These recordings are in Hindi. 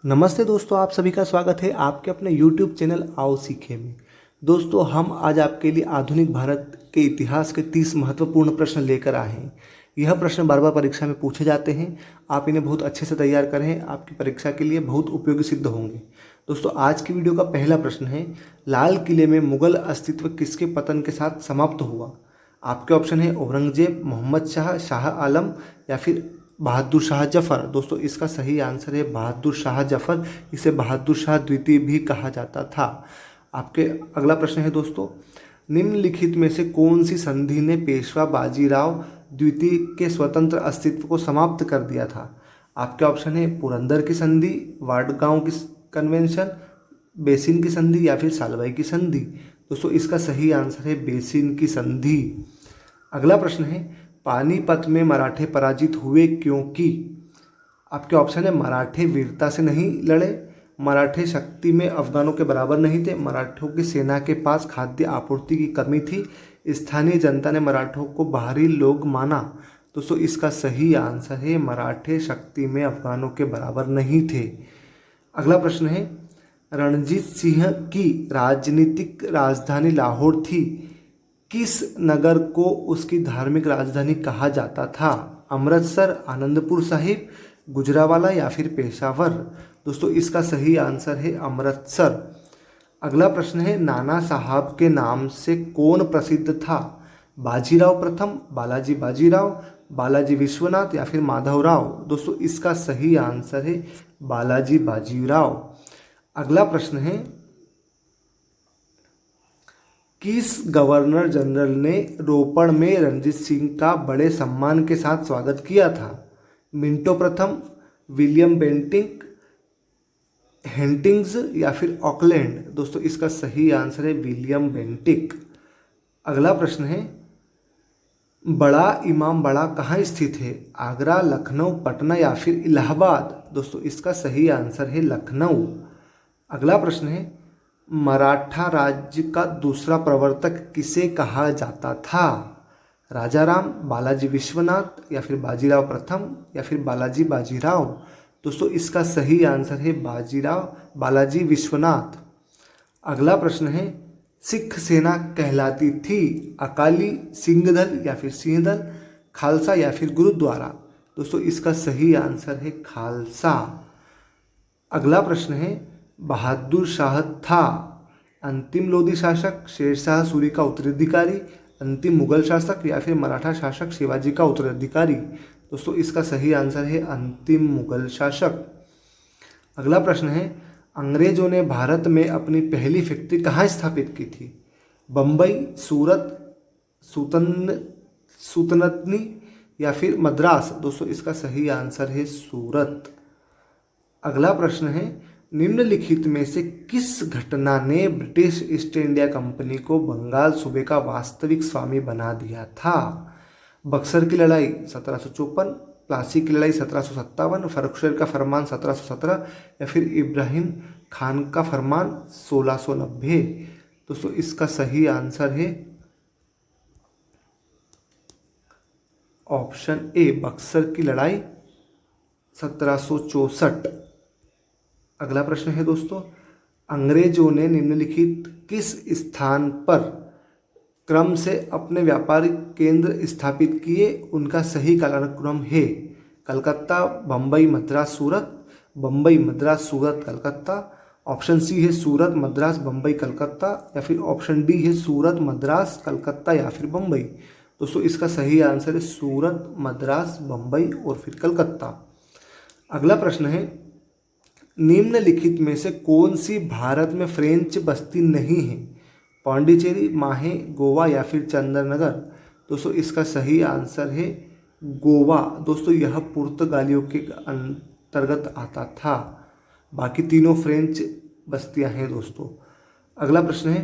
नमस्ते दोस्तों, आप सभी का स्वागत है आपके अपने YouTube चैनल आओ सीखे में। दोस्तों, हम आज आपके लिए आधुनिक भारत के इतिहास के 30 महत्वपूर्ण प्रश्न लेकर आए हैं। यह प्रश्न बार बार परीक्षा में पूछे जाते हैं। आप इन्हें बहुत अच्छे से तैयार करें, आपकी परीक्षा के लिए बहुत उपयोगी सिद्ध होंगे। दोस्तों, आज की वीडियो का पहला प्रश्न है, लाल किले में मुगल अस्तित्व किसके पतन के साथ समाप्त हुआ? आपके ऑप्शन है औरंगजेब, मोहम्मद शाह, शाह आलम या फिर बहादुर शाह जफर। दोस्तों, इसका सही आंसर है बहादुर शाह जफर। इसे बहादुर शाह द्वितीय भी कहा जाता था। आपके अगला प्रश्न है दोस्तों, निम्नलिखित में से कौन सी संधि ने पेशवा बाजीराव द्वितीय के स्वतंत्र अस्तित्व को समाप्त कर दिया था? आपके ऑप्शन है पुरंदर की संधि, वाडगांव की कन्वेंशन, बेसिन की संधि या फिर सालबाई की संधि। दोस्तों, इसका सही आंसर है बेसिन की संधि। अगला प्रश्न है, पानीपत में मराठे पराजित हुए क्योंकि? आपके ऑप्शन है मराठे वीरता से नहीं लड़े, मराठे शक्ति में अफगानों के बराबर नहीं थे, मराठों की सेना के पास खाद्य आपूर्ति की कमी थी, स्थानीय जनता ने मराठों को बाहरी लोग माना। दोस्तों, इसका सही आंसर है मराठे शक्ति में अफगानों के बराबर नहीं थे। अगला प्रश्न है, रणजीत सिंह की राजनीतिक राजधानी लाहौर थी, किस नगर को उसकी धार्मिक राजधानी कहा जाता था? अमृतसर, आनंदपुर साहिब, गुजरावाला या फिर पेशावर। दोस्तों, इसका सही आंसर है अमृतसर। अगला प्रश्न है, नाना साहब के नाम से कौन प्रसिद्ध था? बाजीराव प्रथम, बालाजी बाजीराव, बालाजी विश्वनाथ या फिर माधवराव। दोस्तों, इसका सही आंसर है बालाजी बाजीराव। अगला प्रश्न है, किस गवर्नर जनरल ने रोपड़ में रणजीत सिंह का बड़े सम्मान के साथ स्वागत किया था? मिंटो प्रथम, विलियम बेंटिंक, हेंटिंग्स या फिर ऑकलैंड। दोस्तों, इसका सही आंसर है विलियम बेंटिक। अगला प्रश्न है, बड़ा इमाम बाड़ा कहाँ स्थित है? आगरा, लखनऊ, पटना या फिर इलाहाबाद। दोस्तों, इसका सही आंसर है लखनऊ। अगला प्रश्न है, मराठा राज्य का दूसरा प्रवर्तक किसे कहा जाता था? राजाराम, बालाजी विश्वनाथ या फिर बाजीराव प्रथम या फिर बालाजी बाजीराव। दोस्तों, इसका सही आंसर है बालाजी विश्वनाथ। अगला प्रश्न है, सिख सेना कहलाती थी अकाली, सिंहदल या फिर सिंहदल, खालसा या फिर गुरुद्वारा। दोस्तों, इसका सही आंसर है खालसा। अगला प्रश्न है, बहादुर शाह था अंतिम लोधी शासक, शेरशाह सूरी का उत्तराधिकारी, अंतिम मुगल शासक या फिर मराठा शासक शिवाजी का उत्तराधिकारी। दोस्तों, इसका सही आंसर है अंतिम मुगल शासक। अगला प्रश्न है, अंग्रेजों ने भारत में अपनी पहली फैक्ट्री कहाँ स्थापित की थी? बम्बई, सूरत, सुतनतनी या फिर मद्रास। दोस्तों, इसका सही आंसर है सूरत। अगला प्रश्न है, निम्नलिखित में से किस घटना ने ब्रिटिश ईस्ट इंडिया कंपनी को बंगाल सूबे का वास्तविक स्वामी बना दिया था? बक्सर की लड़ाई 1754, प्लासी की लड़ाई 1757, फर्रुखशेर का फरमान 1717 या फिर इब्राहिम खान का फरमान 1690। दोस्तों, इसका सही आंसर है ऑप्शन ए, बक्सर की लड़ाई 1764। अगला प्रश्न है दोस्तों, अंग्रेजों ने निम्नलिखित किस स्थान पर क्रम से अपने व्यापारिक केंद्र स्थापित किए? उनका सही कालक्रम है कलकत्ता, बम्बई, मद्रास, सूरत, बम्बई, मद्रास, सूरत, कलकत्ता। ऑप्शन सी है सूरत, मद्रास, बम्बई, कलकत्ता या फिर ऑप्शन डी है सूरत, मद्रास, कलकत्ता या फिर बम्बई। दोस्तों, इसका सही आंसर है सूरत, मद्रास, बम्बई और फिर कलकत्ता। अगला प्रश्न है, निम्नलिखित में से कौन सी भारत में फ्रेंच बस्ती नहीं है? पांडिचेरी, माहे, गोवा या फिर चंद्रनगर। दोस्तों, इसका सही आंसर है गोवा। दोस्तों, यह पुर्तगालियों के अंतर्गत आता था। बाकी तीनों फ्रेंच बस्तियां हैं दोस्तों। अगला प्रश्न है,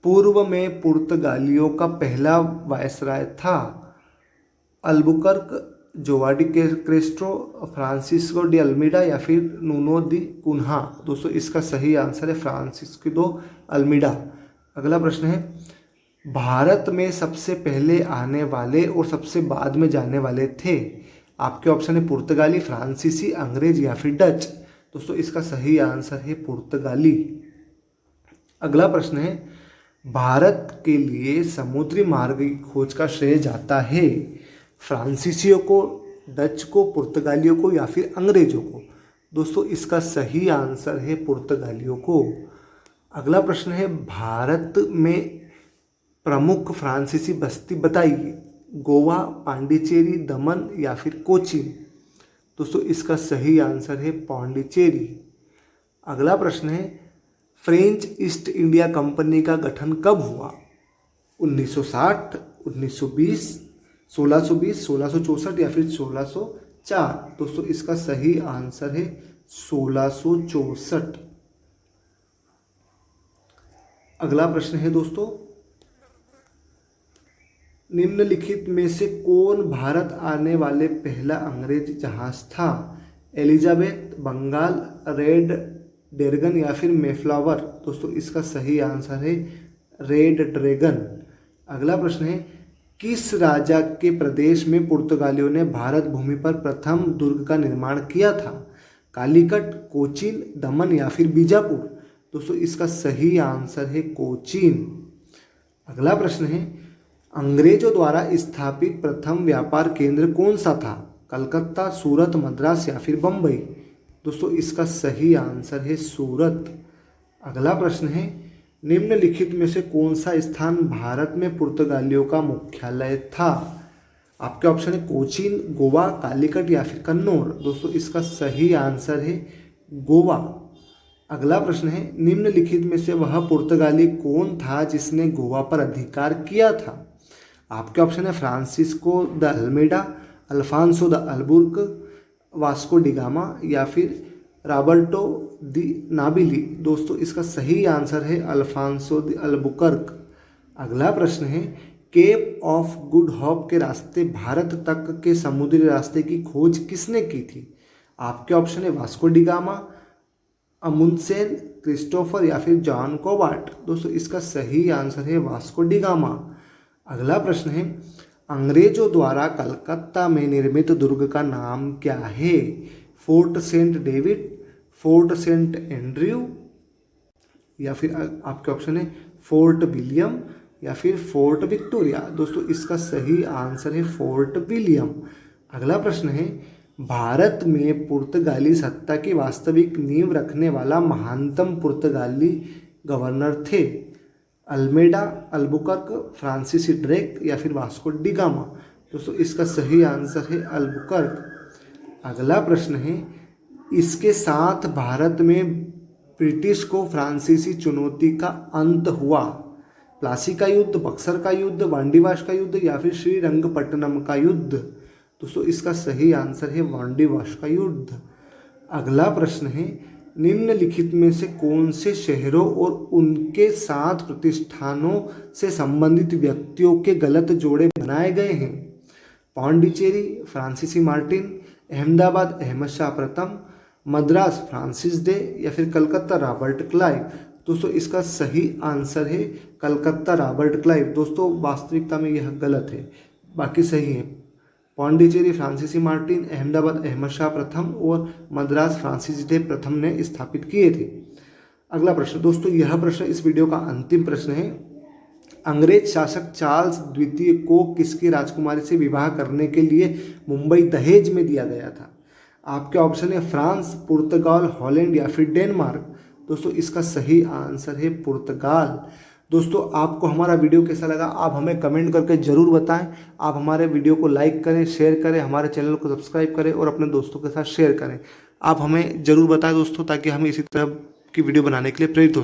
पूर्व में पुर्तगालियों का पहला वायसराय था अल्बुकर्क, जोवाडी क्रेस्ट्रो, फ्रांसिस्को डी अल्मीडा या फिर नूनो दी कुन्हा। दोस्तों, इसका सही आंसर है फ्रांसिस्को दो अल्मीडा। अगला प्रश्न है, भारत में सबसे पहले आने वाले और सबसे बाद में जाने वाले थे? आपके ऑप्शन है पुर्तगाली, फ्रांसीसी, अंग्रेज या फिर डच। दोस्तों इसका सही आंसर है पुर्तगाली। अगला प्रश्न है, भारत के लिए समुद्री मार्ग की खोज का श्रेय जाता है फ्रांसीसियों को, डच को, पुर्तगालियों को या फिर अंग्रेजों को? दोस्तों इसका सही आंसर है पुर्तगालियों को। अगला प्रश्न है, भारत में प्रमुख फ्रांसीसी बस्ती बताइए। गोवा, पांडिचेरी, दमन या फिर कोचीन? दोस्तों इसका सही आंसर है पांडिचेरी। अगला प्रश्न है, फ्रेंच ईस्ट इंडिया कंपनी का गठन कब हुआ? 1960, 1920, 1620, 1664 या फिर 1604? दोस्तों इसका सही आंसर है 1664। अगला प्रश्न है दोस्तों, निम्नलिखित में से कौन भारत आने वाले पहला अंग्रेज जहाज था? एलिजाबेथ, बंगाल, रेड ड्रैगन या फिर मेफ्लावर? दोस्तों इसका सही आंसर है रेड ड्रैगन। अगला प्रश्न है, किस राजा के प्रदेश में पुर्तगालियों ने भारत भूमि पर प्रथम दुर्ग का निर्माण किया था? कालीकट, कोचीन, दमन या फिर बीजापुर? दोस्तों इसका सही आंसर है कोचीन। अगला प्रश्न है, अंग्रेजों द्वारा स्थापित प्रथम व्यापार केंद्र कौन सा था? कलकत्ता, सूरत, मद्रास या फिर बम्बई? दोस्तों इसका सही आंसर है सूरत। अगला प्रश्न है, निम्नलिखित में से कौन सा स्थान भारत में पुर्तगालियों का मुख्यालय था? आपके ऑप्शन है कोचीन, गोवा, कालीकट या फिर कन्नौर? दोस्तों इसका सही आंसर है गोवा। अगला प्रश्न है, निम्नलिखित में से वह पुर्तगाली कौन था जिसने गोवा पर अधिकार किया था? आपके ऑप्शन है Francisco de Almeida, Alfonso de Albuquerque, Vasco da Gama या फिर रॉबर्टो दी नाबिली? दोस्तों इसका सही आंसर है अल्फांसो द अल्बुकर्क। अगला प्रश्न है, केप ऑफ गुड होप के रास्ते भारत तक के समुद्री रास्ते की खोज किसने की थी? आपके ऑप्शन है वास्को डिगामा, अमुंडसेन, क्रिस्टोफर या फिर जॉन कोबार्ट? दोस्तों इसका सही आंसर है वास्को डिगामा। अगला प्रश्न है, अंग्रेजों द्वारा कलकत्ता में निर्मित दुर्ग का नाम क्या है? Fort Saint David, Fort Saint Andrew या फिर आपके ऑप्शन है फोर्ट विलियम या फिर फोर्ट विक्टोरिया? दोस्तों इसका सही आंसर है फोर्ट विलियम। अगला प्रश्न है, भारत में पुर्तगाली सत्ता की वास्तविक नींव रखने वाला महानतम पुर्तगाली गवर्नर थे? अल्मेडा, अल्बुकर्क, फ्रांसिस ड्रेक या फिर वास्को डिगामा? दोस्तों इसका सही आंसर है अल्बुकर्क। अगला प्रश्न है, इसके साथ भारत में ब्रिटिश को फ्रांसीसी चुनौती का अंत हुआ? प्लासी का युद्ध, बक्सर का युद्ध, वांडीवाश का युद्ध या फिर श्रीरंगपट्टनम का युद्ध? दोस्तों इसका सही आंसर है वांडीवाश का युद्ध। अगला प्रश्न है, निम्नलिखित में से कौन से शहरों और उनके साथ प्रतिष्ठानों से संबंधित व्यक्तियों के गलत जोड़े बनाए गए हैं? पांडिचेरी, फ्रांसीसी मार्टिन, अहमदाबाद, अहमद शाह प्रथम, मद्रास, फ्रांसिस डे या फिर कलकत्ता, रॉबर्ट क्लाइव? दोस्तों इसका सही आंसर है कलकत्ता, रॉबर्ट क्लाइव। दोस्तों वास्तविकता में यह गलत है, बाकी सही है। पांडिचेरी फ्रांसीसी मार्टिन, अहमदाबाद अहमद शाह प्रथम और मद्रास फ्रांसिस डे प्रथम ने स्थापित किए थे। अगला प्रश्न दोस्तों, यह प्रश्न इस वीडियो का अंतिम प्रश्न है। अंग्रेज शासक चार्ल्स द्वितीय को किसकी राजकुमारी से विवाह करने के लिए मुंबई दहेज में दिया गया था? आपके ऑप्शन है फ्रांस, पुर्तगाल, हॉलैंड या फिर डेनमार्क? दोस्तों इसका सही आंसर है पुर्तगाल। दोस्तों आपको हमारा वीडियो कैसा लगा आप हमें कमेंट करके ज़रूर बताएं। आप हमारे वीडियो को लाइक करें, शेयर करें, हमारे चैनल को सब्सक्राइब करें और अपने दोस्तों के साथ शेयर करें। आप हमें ज़रूर बताएं दोस्तों, ताकि हम इसी तरह की वीडियो बनाने के लिए प्रेरित हो।